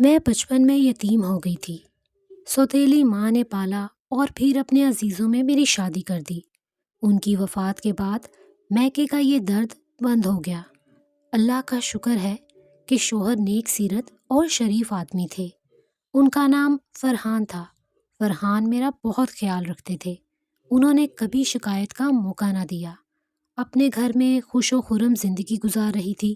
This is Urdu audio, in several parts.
میں بچپن میں یتیم ہو گئی تھی۔ سوتیلی ماں نے پالا اور پھر اپنے عزیزوں میں میری شادی کر دی۔ ان کی وفات کے بعد میکے کا یہ درد بند ہو گیا۔ اللہ کا شکر ہے کہ شوہر نیک سیرت اور شریف آدمی تھے۔ ان کا نام فرحان تھا۔ فرحان میرا بہت خیال رکھتے تھے۔ انہوں نے کبھی شکایت کا موقع نہ دیا۔ اپنے گھر میں خوش و خرم زندگی گزار رہی تھی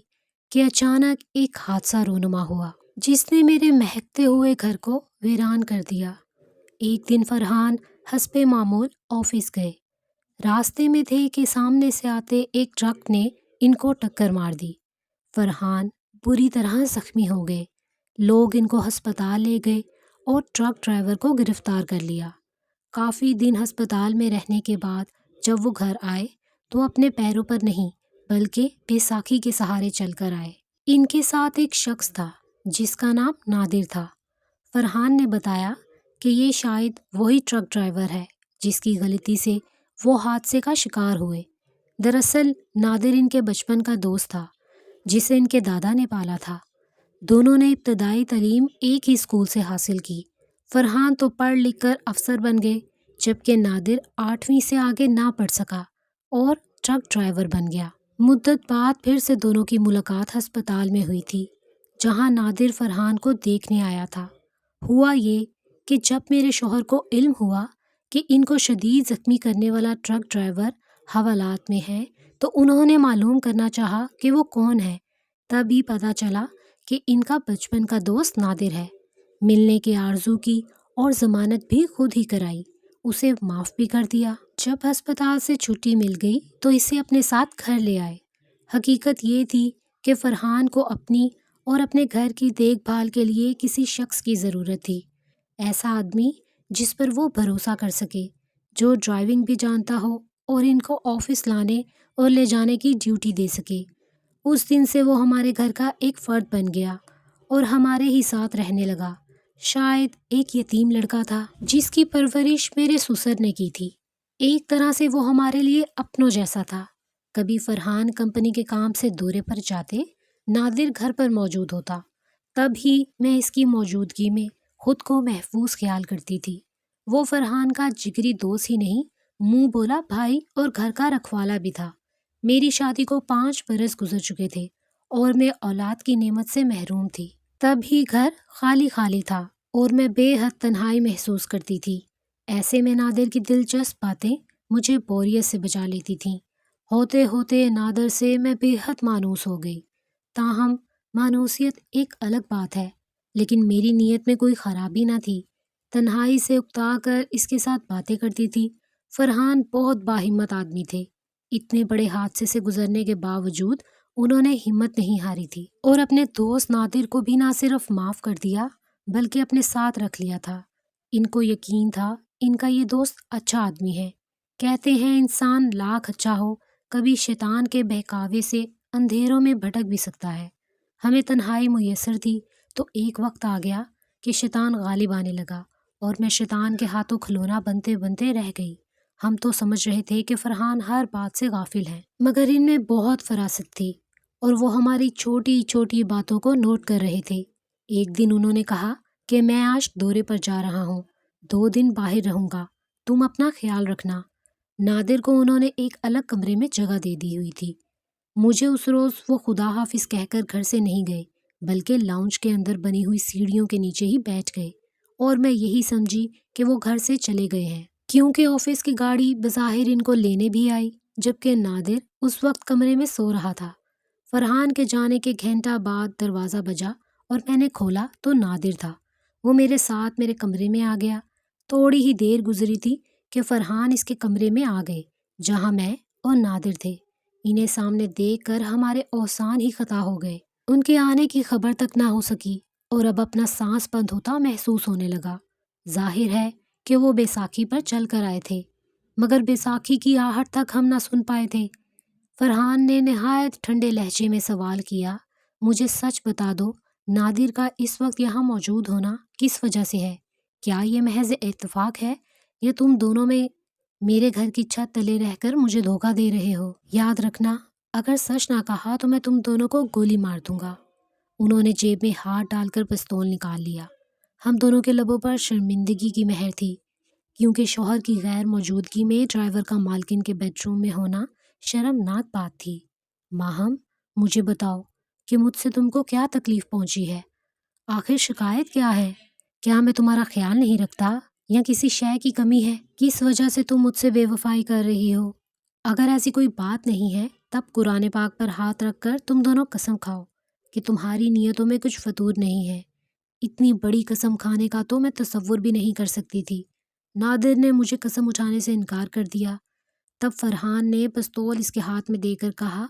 کہ اچانک ایک حادثہ رونما ہوا جس نے میرے مہکتے ہوئے گھر کو ویران کر دیا۔ ایک دن فرحان حسب معمول آفس گئے۔ راستے میں تھے کہ سامنے سے آتے ایک ٹرک نے ان کو ٹکر مار دی۔ فرحان بری طرح زخمی ہو گئے۔ لوگ ان کو ہسپتال لے گئے اور ٹرک ڈرائیور کو گرفتار کر لیا۔ کافی دن ہسپتال میں رہنے کے بعد جب وہ گھر آئے تو اپنے پیروں پر نہیں بلکہ بیساکھی کے سہارے چل کر آئے۔ ان کے ساتھ ایک شخص تھا جس کا نام نادر تھا۔ فرحان نے بتایا کہ یہ شاید وہی ٹرک ڈرائیور ہے جس کی غلطی سے وہ حادثے کا شکار ہوئے۔ دراصل نادر ان کے بچپن کا دوست تھا جسے ان کے دادا نے پالا تھا۔ دونوں نے ابتدائی تعلیم ایک ہی اسکول سے حاصل کی۔ فرحان تو پڑھ لکھ کر افسر بن گئے جبکہ نادر 8ویں سے آگے نہ پڑھ سکا اور ٹرک ڈرائیور بن گیا۔ مدت بعد پھر سے دونوں کی ملاقات ہسپتال میں ہوئی تھی جہاں نادر فرحان کو دیکھنے آیا تھا۔ ہوا یہ کہ جب میرے شوہر کو علم ہوا کہ ان کو شدید زخمی کرنے والا ٹرک ڈرائیور حوالات میں ہے تو انہوں نے معلوم کرنا چاہا کہ وہ کون ہے۔ تب ہی پتہ چلا کہ ان کا بچپن کا دوست نادر ہے۔ ملنے کی آرزو کی اور ضمانت بھی خود ہی کرائی، اسے معاف بھی کر دیا۔ جب ہسپتال سے چھٹی مل گئی تو اسے اپنے ساتھ گھر لے آئے۔ حقیقت یہ تھی کہ فرحان کو اپنی اور اپنے گھر کی دیکھ بھال کے لیے کسی شخص کی ضرورت تھی، ایسا آدمی جس پر وہ بھروسہ کر سکے، جو ڈرائیونگ بھی جانتا ہو اور ان کو آفس لانے اور لے جانے کی ڈیوٹی دے سکے۔ اس دن سے وہ ہمارے گھر کا ایک فرد بن گیا اور ہمارے ہی ساتھ رہنے لگا۔ شاید ایک یتیم لڑکا تھا جس کی پرورش میرے سسر نے کی تھی۔ ایک طرح سے وہ ہمارے لیے اپنوں جیسا تھا۔ کبھی فرحان کمپنی کے کام سے دورے پر جاتے، نادر گھر پر موجود ہوتا، تب ہی میں اس کی موجودگی میں خود کو محفوظ خیال کرتی تھی۔ وہ فرحان کا جگری دوست ہی نہیں، منہ بولا بھائی اور گھر کا رکھوالا بھی تھا۔ میری شادی کو 5 برس گزر چکے تھے اور میں اولاد کی نعمت سے محروم تھی۔ تب ہی گھر خالی خالی تھا اور میں بے حد تنہائی محسوس کرتی تھی۔ ایسے میں نادر کی دلچسپ باتیں مجھے بوریت سے بچا لیتی تھیں۔ ہوتے ہوتے نادر سے میں بے حد مانوس ہو گئی۔ تاہم مانوسیت ایک الگ بات ہے، لیکن میری نیت میں کوئی خرابی نہ تھی۔ تنہائی سے اکتا کر اس کے ساتھ باتیں کرتی تھی۔ فرحان بہت باہمت آدمی تھے۔ اتنے بڑے حادثے سے گزرنے کے باوجود انہوں نے ہمت نہیں ہاری تھی اور اپنے دوست نادر کو بھی نہ صرف معاف کر دیا بلکہ اپنے ساتھ رکھ لیا تھا۔ ان کو یقین تھا ان کا یہ دوست اچھا آدمی ہے۔ کہتے ہیں انسان لاکھ اچھا ہو، کبھی شیطان کے بہکاوے سے اندھیروں میں بھٹک بھی سکتا ہے۔ ہمیں تنہائی میسر تھی تو ایک وقت آ گیا کہ شیطان غالب آنے لگا اور میں شیطان کے ہاتھوں کھلونا بنتے بنتے رہ گئی۔ ہم تو سمجھ رہے تھے کہ فرحان ہر بات سے غافل ہے، مگر ان میں بہت فراست تھی اور وہ ہماری چھوٹی چھوٹی باتوں کو نوٹ کر رہے تھے۔ ایک دن انہوں نے کہا کہ میں آج دورے پر جا رہا ہوں، 2 دن باہر رہوں گا، تم اپنا خیال رکھنا۔ نادر کو انہوں نے ایک الگ کمرے میں جگہ دے دی ہوئی تھی۔ مجھے اس روز وہ خدا حافظ کہہ کر گھر سے نہیں گئے بلکہ لاؤنج کے اندر بنی ہوئی سیڑھیوں کے نیچے ہی بیٹھ گئے اور میں یہی سمجھی کہ وہ گھر سے چلے گئے ہیں، کیونکہ آفس کی گاڑی بظاہر ان کو لینے بھی آئی جبکہ نادر اس وقت کمرے میں سو رہا تھا۔ فرحان کے جانے کے گھنٹہ بعد دروازہ بجا اور میں نے کھولا تو نادر تھا۔ وہ میرے ساتھ میرے کمرے میں آ گیا۔ تھوڑی ہی دیر گزری تھی کہ فرحان اس کے کمرے میں آ گئے جہاں میں اور نادر تھے۔ انہیں سامنے دیکھ کر ہمارے اوسان ہی خطا ہو گئے۔ ان کے آنے کی خبر تک نہ ہو سکی اور اب اپنا سانس بند ہوتا محسوس ہونے لگا۔ ظاہر ہے کہ وہ بیساکھی پر چل کر آئے تھے، مگر بیساکھی کی آہٹ تک ہم نہ سن پائے تھے۔ فرحان نے نہایت ٹھنڈے لہجے میں سوال کیا، مجھے سچ بتا دو، نادر کا اس وقت یہاں موجود ہونا کس وجہ سے ہے؟ کیا یہ محض اتفاق ہے یا تم دونوں میں میرے گھر کی چھت تلے رہ کر مجھے دھوکہ دے رہے ہو؟ یاد رکھنا، اگر سچ نہ کہا تو میں تم دونوں کو گولی مار دوں گا۔ انہوں نے جیب میں ہاتھ ڈال کر پستول نکال لیا۔ ہم دونوں کے لبوں پر شرمندگی کی مہر تھی، کیونکہ شوہر کی غیر موجودگی میں ڈرائیور کا مالکن کے بیڈ روم میں ہونا شرمناک بات تھی۔ ماہم، مجھے بتاؤ کہ مجھ سے تم کو کیا تکلیف پہنچی ہے؟ آخر شکایت کیا ہے؟ کیا میں تمہارا خیال نہیں رکھتا یا کسی شے کی کمی ہے؟ کس وجہ سے تم مجھ سے بے وفائی کر رہی ہو؟ اگر ایسی کوئی بات نہیں ہے تب قرآن پاک پر ہاتھ رکھ کر تم دونوں قسم کھاؤ کہ تمہاری نیتوں میں کچھ فتور نہیں ہے۔ اتنی بڑی قسم کھانے کا تو میں تصور بھی نہیں کر سکتی تھی۔ نادر نے مجھے قسم اٹھانے سے انکار کر دیا۔ تب فرحان نے پستول اس کے ہاتھ میں دے کر کہا،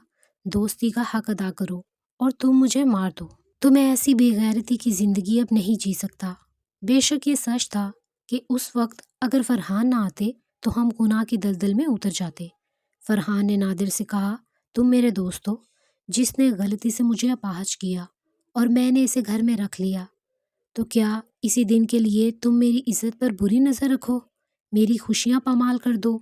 دوستی کا حق ادا کرو اور تم مجھے مار دو تو میں ایسی بے غیرتی کی زندگی اب نہیں جی سکتا۔ بے شک یہ سچ تھا کہ اس وقت اگر فرحان نہ آتے تو ہم گناہ کی دلدل میں اتر جاتے۔ فرحان نے نادر سے کہا، تم میرے دوست ہو، جس نے غلطی سے مجھے اپاہج کیا اور میں نے اسے گھر میں رکھ لیا، تو کیا اسی دن کے لیے تم میری عزت پر بری نظر رکھو، میری خوشیاں پامال کر دو؟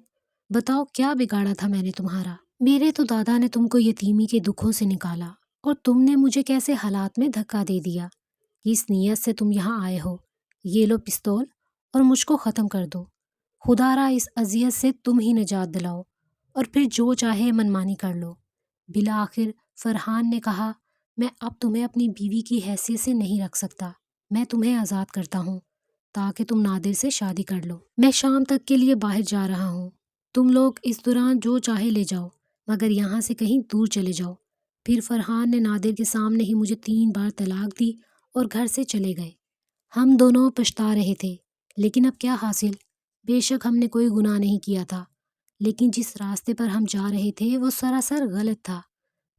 بتاؤ کیا بگاڑا تھا میں نے تمہارا؟ میرے تو دادا نے تم کو یتیمی کے دکھوں سے نکالا اور تم نے مجھے کیسے حالات میں دھکا دے دیا۔ کس نیت سے تم یہاں آئے ہو؟ یہ لو پستول اور مجھ کو ختم کر دو۔ خدا را اس اذیت سے تم ہی نجات دلاؤ اور پھر جو چاہے منمانی کر لو۔ بالآخر فرحان نے کہا، میں اب تمہیں اپنی بیوی کی حیثیت سے نہیں رکھ سکتا، میں تمہیں آزاد کرتا ہوں تاکہ تم نادر سے شادی کر لو۔ میں شام تک کے لیے باہر جا رہا ہوں، تم لوگ اس دوران جو چاہے لے جاؤ، مگر یہاں سے کہیں دور چلے جاؤ۔ پھر فرحان نے نادر کے سامنے ہی مجھے 3 بار طلاق دی اور گھر سے چلے گئے۔ ہم دونوں پچھتا رہے تھے، لیکن اب کیا حاصل؟ بے شک ہم نے کوئی گناہ نہیں کیا تھا، لیکن جس راستے پر ہم جا رہے تھے وہ سراسر غلط تھا۔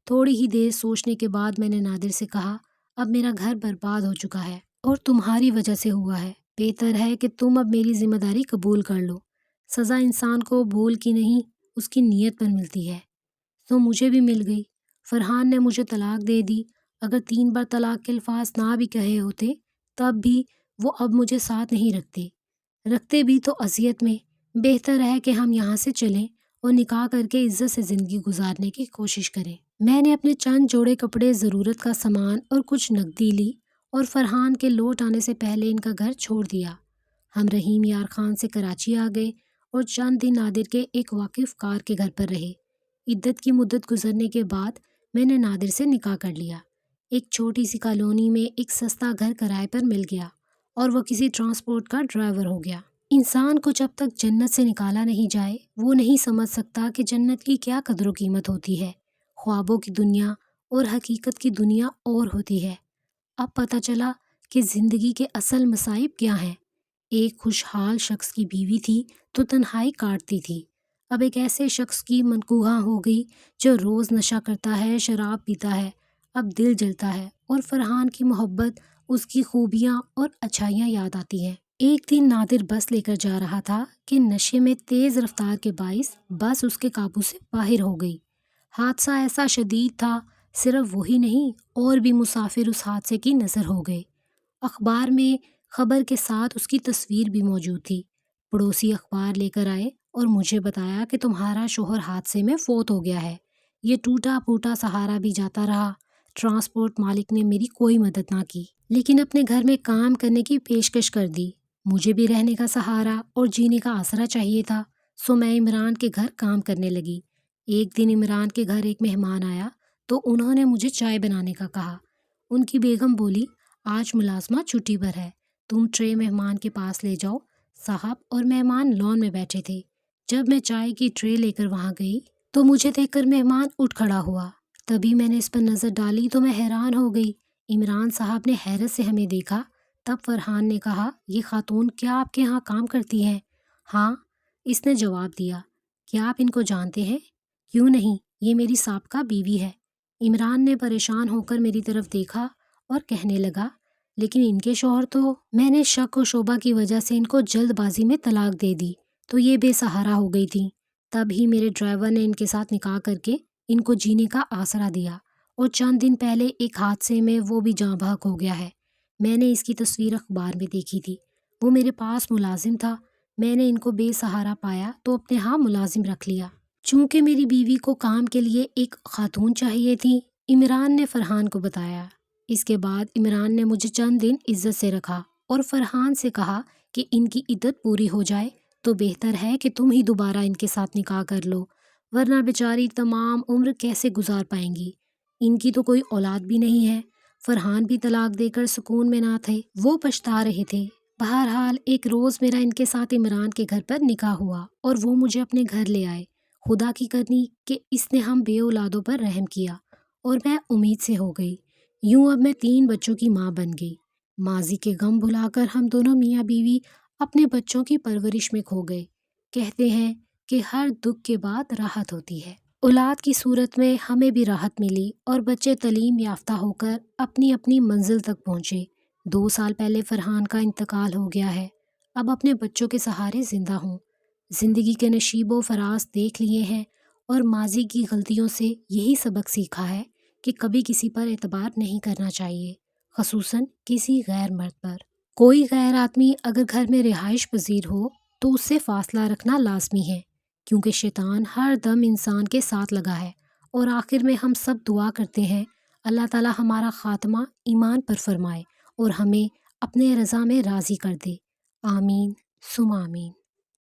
تھوڑی ہی دیر سوچنے کے بعد میں نے نادر سے کہا، اب میرا گھر برباد ہو چکا ہے اور تمہاری وجہ سے ہوا ہے، بہتر ہے کہ تم اب میری ذمہ داری قبول کر لو۔ سزا انسان کو بول کی نہیں، اس کی نیت پر ملتی ہے، تو مجھے بھی مل گئی۔ فرحان نے مجھے طلاق دے دی۔ اگر 3 بار طلاق کے الفاظ نہ بھی کہے ہوتے تب بھی وہ اب مجھے ساتھ نہیں رکھتے بھی تو اذیت میں۔ بہتر ہے کہ ہم یہاں سے چلیں اور نکاح کر کے عزت سے زندگی گزارنے کی کوشش کریں۔ میں نے اپنے چند جوڑے کپڑے، ضرورت کا سامان اور کچھ نقدی لی اور فرحان کے لوٹ آنے سے پہلے ان کا گھر چھوڑ دیا۔ ہم رحیم یار خان سے کراچی آ گئے اور چند دن نادر کے ایک واقف کار کے گھر پر رہے۔ عدت کی مدت گزرنے کے بعد میں نے نادر سے نکاح کر لیا۔ ایک چھوٹی سی کالونی میں ایک سستا گھر کرائے پر مل گیا اور وہ کسی ٹرانسپورٹ کا ڈرائیور ہو گیا۔ انسان کو جب تک جنت سے نکالا نہیں جائے وہ نہیں سمجھ سکتا کہ جنت کی کیا قدر و قیمت ہوتی ہے۔ خوابوں کی دنیا اور حقیقت کی دنیا اور ہوتی ہے۔ اب پتہ چلا کہ زندگی کے اصل مصائب کیا ہیں۔ ایک خوشحال شخص کی بیوی تھی تو تنہائی کاٹتی تھی، اب ایک ایسے شخص کی منقوہ ہو گئی جو روز نشہ کرتا ہے، شراب پیتا ہے، اب دل جلتا ہے اور فرحان کی محبت، اس کی خوبیاں اور اچھائیاں یاد آتی ہیں۔ ایک دن نادر بس لے کر جا رہا تھا کہ نشے میں تیز رفتار کے باعث بس اس کے قابو سے باہر ہو گئی۔ حادثہ ایسا شدید تھا، صرف وہی نہیں اور بھی مسافر اس حادثے کی نظر ہو گئے۔ اخبار میں خبر کے ساتھ اس کی تصویر بھی موجود تھی۔ پڑوسی اخبار لے کر آئے اور مجھے بتایا کہ تمہارا شوہر حادثے میں فوت ہو گیا ہے۔ یہ ٹوٹا پھوٹا سہارا بھی جاتا رہا۔ ٹرانسپورٹ مالک نے میری کوئی مدد نہ کی، لیکن اپنے گھر میں کام کرنے کی پیشکش کر دی۔ مجھے بھی رہنے کا سہارا اور جینے کا آسرا چاہیے تھا، سو میں عمران کے گھر کام کرنے لگی۔ ایک دن عمران کے گھر ایک مہمان آیا تو انہوں نے مجھے چائے بنانے کا کہا۔ ان کی بیگم بولی، آج ملازمہ چھٹی پر ہے، تم ٹرے مہمان کے پاس لے جاؤ۔ صاحب اور مہمان لان میں بیٹھے تھے۔ جب میں چائے کی ٹرے لے کر وہاں گئی تو مجھے دیکھ کر مہمان اٹھ کھڑا ہوا۔ تبھی میں نے اس پر نظر ڈالی تو میں حیران ہو گئی۔ عمران صاحب نے حیرت سے ہمیں دیکھا۔ تب فرحان نے کہا، یہ خاتون کیا آپ کے ہاں کام کرتی ہیں؟ ہاں، اس نے جواب دیا۔ کیا آپ ان کو جانتے ہیں؟ کیوں نہیں، یہ میری سابقہ بیوی ہے۔ عمران نے پریشان ہو کر میری طرف دیکھا اور کہنے لگا، لیکن ان کے شوہر تو… میں نے شک و شبہ کی وجہ سے ان کو جلد بازی میں طلاق دے دی تو یہ بے سہارا ہو گئی تھیں۔ تب ہی میرے ڈرائیور نے ان کے ساتھ نکاح کر کے ان کو جینے کا آسرا دیا اور چند دن پہلے ایک حادثے میں وہ بھی جاں بحق ہو گیا ہے۔ میں نے اس کی تصویر اخبار میں دیکھی تھی، وہ میرے پاس ملازم تھا۔ میں نے ان کو بے سہارا پایا تو اپنے ہاں ملازم رکھ لیا۔ چونکہ میری بیوی کو کام کے لیے ایک خاتون چاہیے تھی، عمران نے فرحان کو بتایا۔ اس کے بعد عمران نے مجھے چند دن عزت سے رکھا اور فرحان سے کہا کہ ان کی عدت پوری ہو جائے تو بہتر ہے کہ تم ہی دوبارہ ان کے ساتھ نکاح کر لو، ورنہ بیچاری تمام عمر کیسے گزار پائیں گی؟ ان کی تو کوئی اولاد بھی نہیں ہے۔ فرحان بھی طلاق دے کر سکون میں نہ تھے، وہ پچھتا رہے تھے۔ بہرحال ایک روز میرا ان کے ساتھ عمران کے گھر پر نکاح ہوا اور وہ مجھے اپنے گھر لے آئے۔ خدا کی کرنی کہ اس نے ہم بے اولادوں پر رحم کیا اور میں امید سے ہو گئی۔ یوں اب میں 3 بچوں کی ماں بن گئی۔ ماضی کے غم بھلا کر ہم دونوں میاں بیوی اپنے بچوں کی پرورش میں کھو گئے۔ کہتے ہیں کہ ہر دکھ کے بعد راحت ہوتی ہے۔ اولاد کی صورت میں ہمیں بھی راحت ملی اور بچے تعلیم یافتہ ہو کر اپنی اپنی منزل تک پہنچے۔ 2 سال پہلے فرحان کا انتقال ہو گیا ہے۔ اب اپنے بچوں کے سہارے زندہ ہوں۔ زندگی کے نشیب و فراز دیکھ لیے ہیں اور ماضی کی غلطیوں سے یہی سبق سیکھا ہے کہ کبھی کسی پر اعتبار نہیں کرنا چاہیے، خصوصاً کسی غیر مرد پر۔ کوئی غیر آدمی اگر گھر میں رہائش پذیر ہو تو اس سے فاصلہ رکھنا لازمی ہے، کیونکہ شیطان ہر دم انسان کے ساتھ لگا ہے۔ اور آخر میں ہم سب دعا کرتے ہیں اللہ تعالی ہمارا خاتمہ ایمان پر فرمائے اور ہمیں اپنے رضا میں راضی کر دے۔ آمین ثم آمین۔